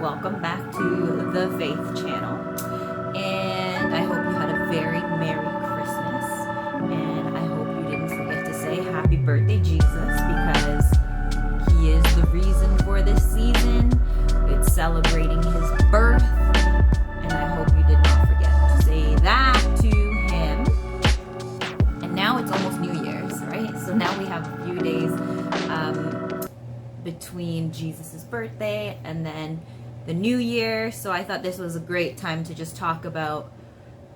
welcome back to the Faith Channel. And I hope you had a very Merry Christmas. And I hope you didn't forget to say Happy Birthday, Jesus, because He is the reason for this season. It's celebrating His birth. And I hope you did not forget to say that to Him. And now it's almost New Year's, right? So now we have a few days between Jesus's birthday and then the New Year. So I thought this was a great time to just talk about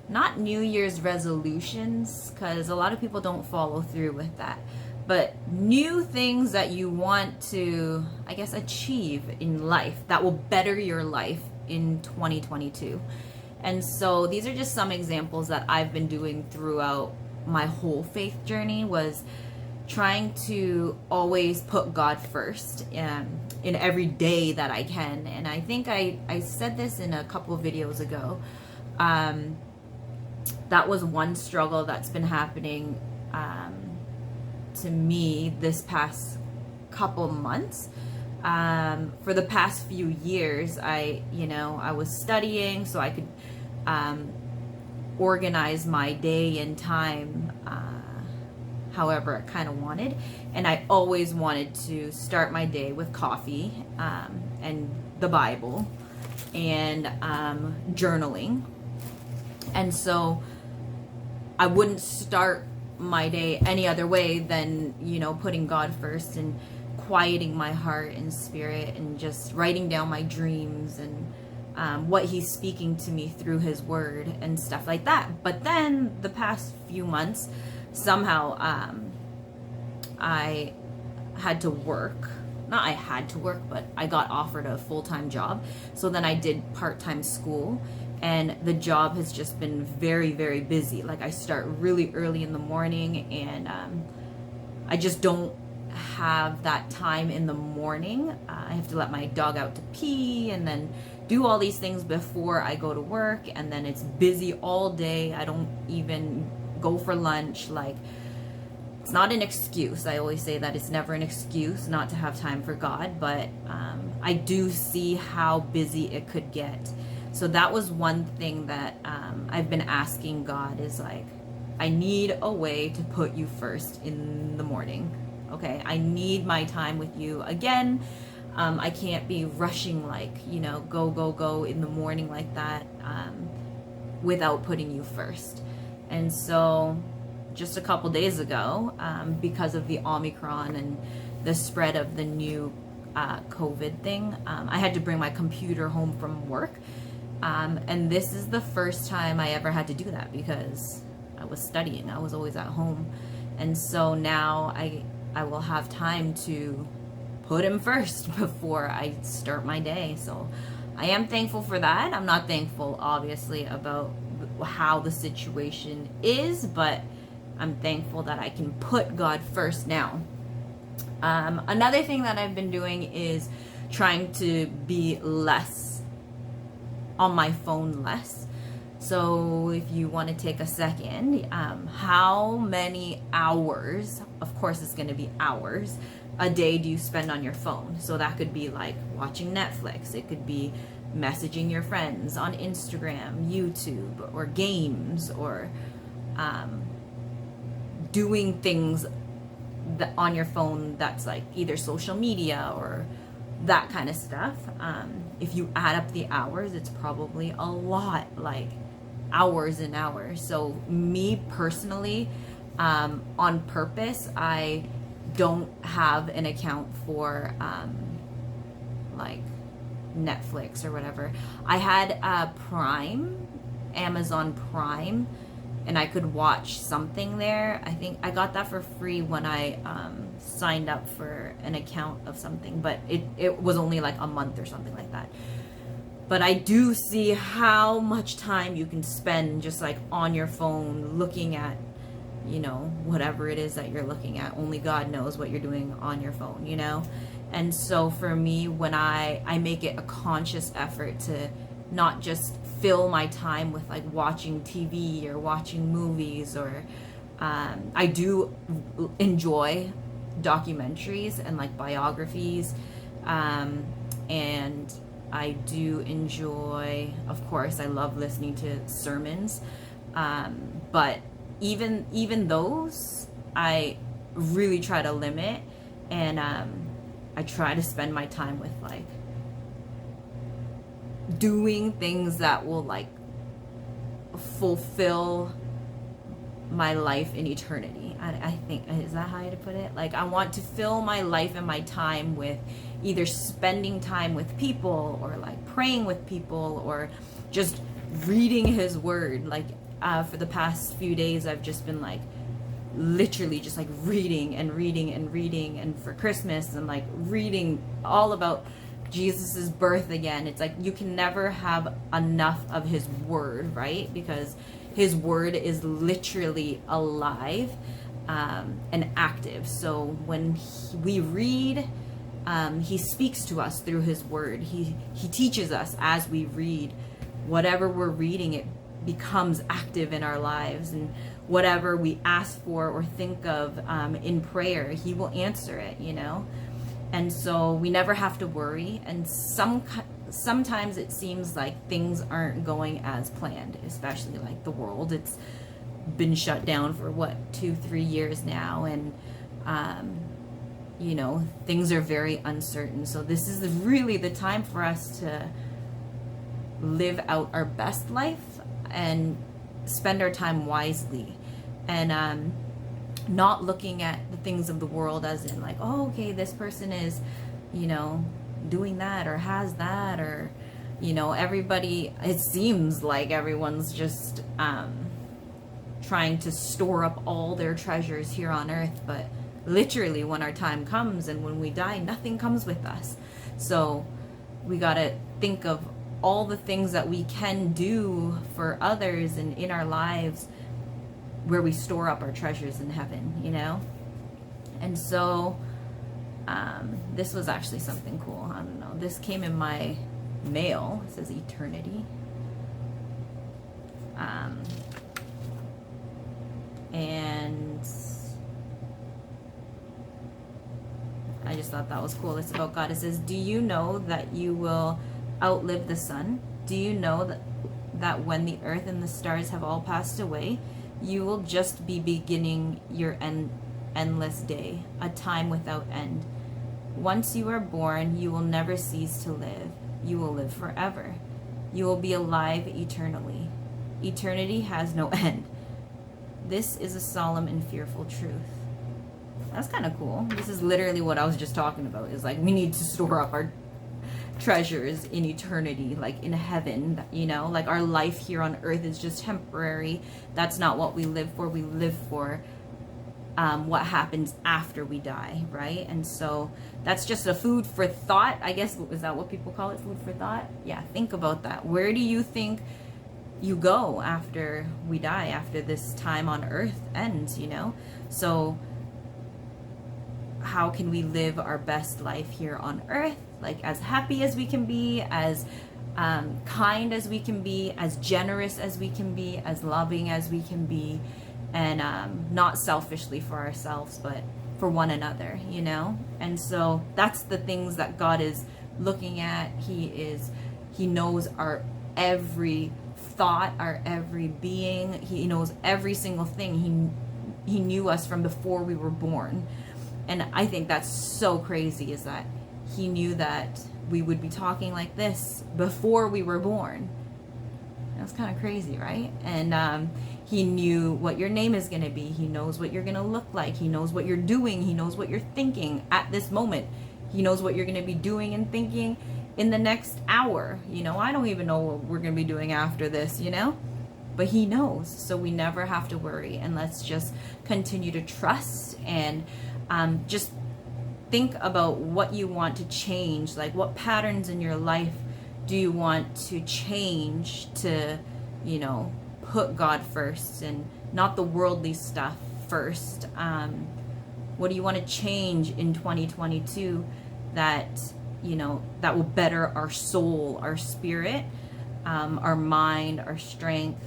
not New Year's resolutions, because a lot of people don't follow through with that, but new things that you want to, I guess, achieve in life that will better your life in 2022. And so these are just some examples that I've been doing throughout my whole faith journey, was trying to always put God first in every day that I can. And I think I said this in a couple of videos ago. That was one struggle that's been happening to me this past couple months. For the past few years, I was studying so I could organize my day and time however I kind of wanted. And I always wanted to start my day with coffee and the Bible and journaling. And so I wouldn't start my day any other way than, putting God first and quieting my heart and spirit and just writing down my dreams and what He's speaking to me through His word and stuff like that. But then the past few months, somehow I had to work. Not I had to work, but I got offered a full-time job. So then I did part-time school, and the job has just been very, very busy. Like, I start really early in the morning, and I just don't have that time in the morning. I have to let my dog out to pee and then do all these things before I go to work, and then it's busy all day. I don't even go for lunch. Like, it's not an excuse. I always say that it's never an excuse not to have time for God, but I do see how busy it could get. So that was one thing that I've been asking God, is like, I need a way to put you first in the morning. Okay, I need my time with you again. I can't be rushing, like, go in the morning like that without putting you first. And so just a couple days ago, because of the Omicron and the spread of the new COVID thing, I had to bring my computer home from work. And this is the first time I ever had to do that, because I was studying. I was always at home. And so now I will have time to put Him first before I start my day. So I am thankful for that. I'm not thankful, obviously, about how the situation is, but I'm thankful that I can put God first now. Another thing that I've been doing is trying to be less on my phone less. So if you want to take a second, how many hours, of course it's going to be hours, a day do you spend on your phone? So that could be like watching Netflix. It could be messaging your friends on Instagram, YouTube, or games, or doing things that on your phone that's like either social media or that kind of stuff. If you add up the hours, it's probably a lot, like hours and hours. So me personally, on purpose, I don't have an account for like Netflix or whatever. I had Prime, Amazon Prime, and I could watch something there. I think I got that for free when I signed up for an account of something, but it was only like a month or something like that. But I do see how much time you can spend just like on your phone looking at, whatever it is that you're looking at. Only God knows what you're doing on your phone, And so for me, when I make it a conscious effort to not just fill my time with like watching TV or watching movies, or I do enjoy documentaries and like biographies, and I do enjoy, of course, I love listening to sermons. But even those, I really try to limit, and I try to spend my time with like doing things that will like fulfill my life in eternity. I think, is that how to put it? Like, I want to fill my life and my time with either spending time with people, or like praying with people, or just reading his word. Like, for the past few days, I've just been like literally just like reading and reading and reading, and for Christmas and like reading all about Jesus's birth again. It's like you can never have enough of his word, right? Because his word is literally alive, and active. So when we read, he speaks to us through his word. He teaches us as we read. Whatever we're reading, it becomes active in our lives, and whatever we ask for or think of in prayer, he will answer it, you know. And so we never have to worry. And sometimes it seems like things aren't going as planned, especially like the world. It's been shut down for what, 2-3 years now, and you know, things are very uncertain. So this is really the time for us to live out our best life and spend our time wisely, and not looking at the things of the world as in like, oh, okay, this person is, you know, doing that or has that, or, you know, everybody, it seems like everyone's just trying to store up all their treasures here on earth. But literally, when our time comes and when we die, nothing comes with us. So we got to think of all the things that we can do for others and in our lives, where we store up our treasures in heaven, you know. And so this was actually something cool. I don't know, this came in my mail. It says eternity, and I just thought that was cool. It's about God. It says, do you know that you will outlive the sun? Do you know that when the earth and the stars have all passed away, you will just be beginning your endless day, a time without end. Once you are born, you will never cease to live. You will live forever. You will be alive eternally. Eternity has no end. This is a solemn and fearful truth. That's kind of cool. This is literally what I was just talking about. Is like, we need to store up our treasures in eternity, like in heaven, you know. Like, our life here on earth is just temporary. That's not what we live for. We live for what happens after we die, right? And so that's just a food for thought, I guess. Is that what people call it? Food for thought? Yeah, think about that. Where do you think you go after we die, after this time on earth ends, you know? So how can we live our best life here on earth, like as happy as we can be, as kind as we can be, as generous as we can be, as loving as we can be, and not selfishly for ourselves, but for one another, you know? And so that's the things that God is looking at. He knows our every thought, our every being. He knows every single thing. He knew us from before we were born. And I think that's so crazy, is that he knew that we would be talking like this before we were born. That's kind of crazy, right? And he knew what your name is going to be. He knows what you're going to look like. He knows what you're doing. He knows what you're thinking at this moment. He knows what you're going to be doing and thinking in the next hour. You know, I don't even know what we're going to be doing after this, you know? But he knows. So we never have to worry. And let's just continue to trust, and just think about what you want to change. Like, what patterns in your life do you want to change to, you know, put God first and not the worldly stuff first? What do you want to change in 2022 that, you know, that will better our soul, our spirit, our mind, our strength,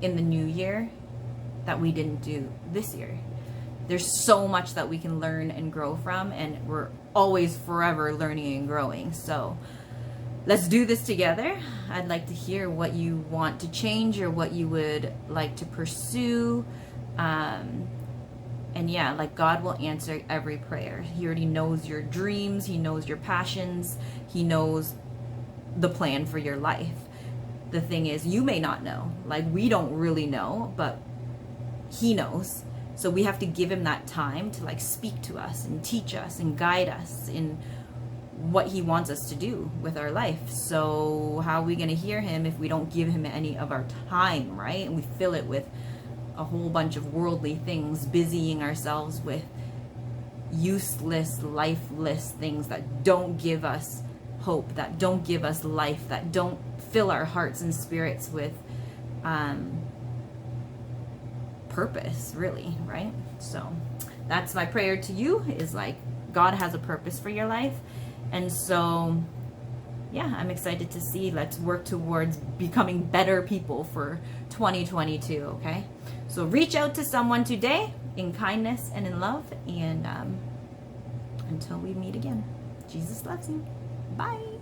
in the new year that we didn't do this year? There's so much that we can learn and grow from, and we're always forever learning and growing. So let's do this together. I'd like to hear what you want to change or what you would like to pursue. And yeah, like God will answer every prayer. He already knows your dreams. He knows your passions. He knows the plan for your life. The thing is, you may not know. Like, we don't really know, but He knows. So we have to give Him that time to like speak to us and teach us and guide us in what He wants us to do with our life. So how are we going to hear Him if we don't give Him any of our time, right? And we fill it with a whole bunch of worldly things, busying ourselves with useless, lifeless things that don't give us hope, that don't give us life, that don't fill our hearts and spirits with purpose, really, right? So that's my prayer to you, is like, God has a purpose for your life. And so yeah, I'm excited to see. Let's work towards becoming better people for 2022, okay? So reach out to someone today in kindness and in love. And until we meet again, Jesus loves you. Bye.